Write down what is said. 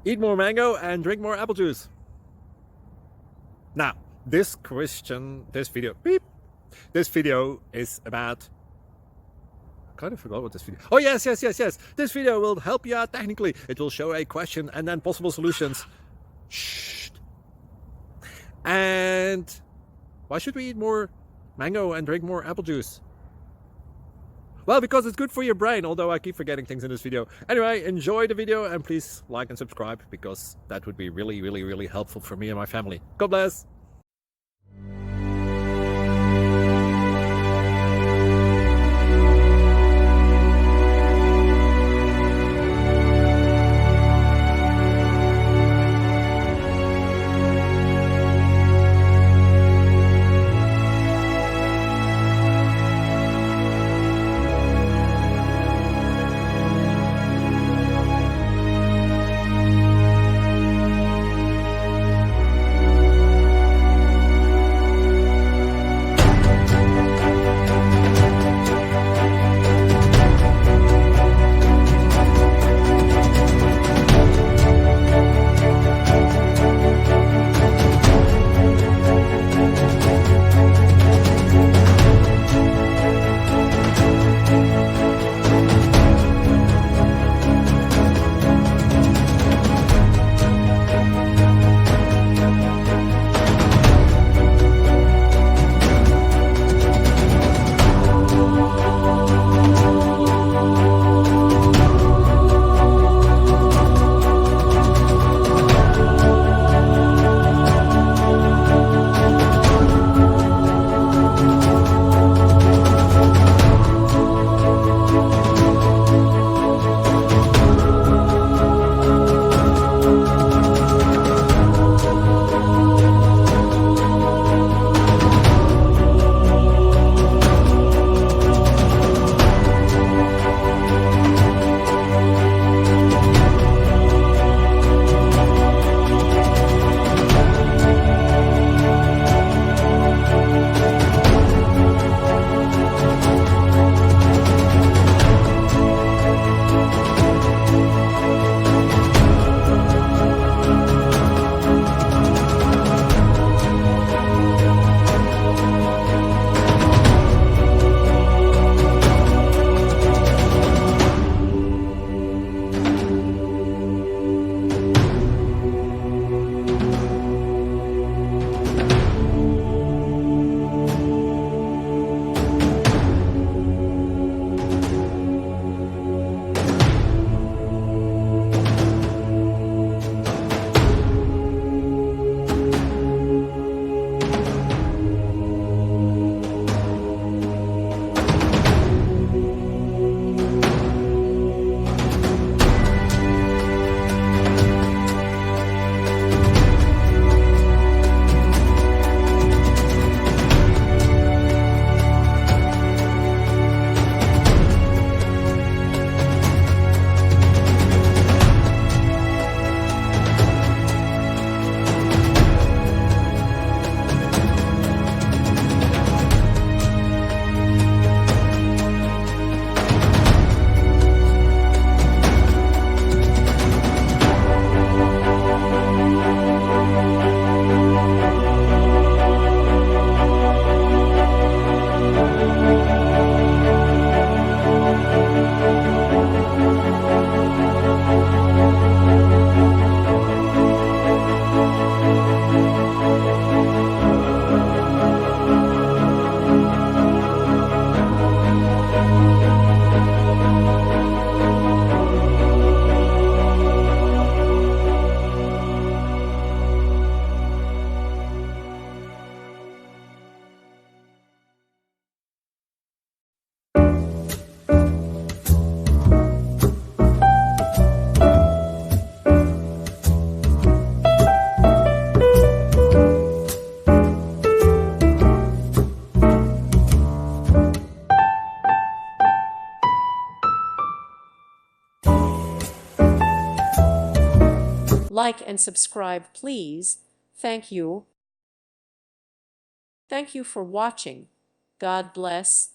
Eat more mango and drink more apple juice. Now, this video is about, I kind of forgot what this video, oh yes. This video will help you out technically. It will show a question and then possible solutions. Shh. And why should we eat more mango and drink more apple juice? Well, because it's good for your brain, although I keep forgetting things in this video. Anyway, enjoy the video and please like and subscribe, because that would be really helpful for me and my family. God bless! Like and subscribe, please. Thank you. Thank you for watching. God bless.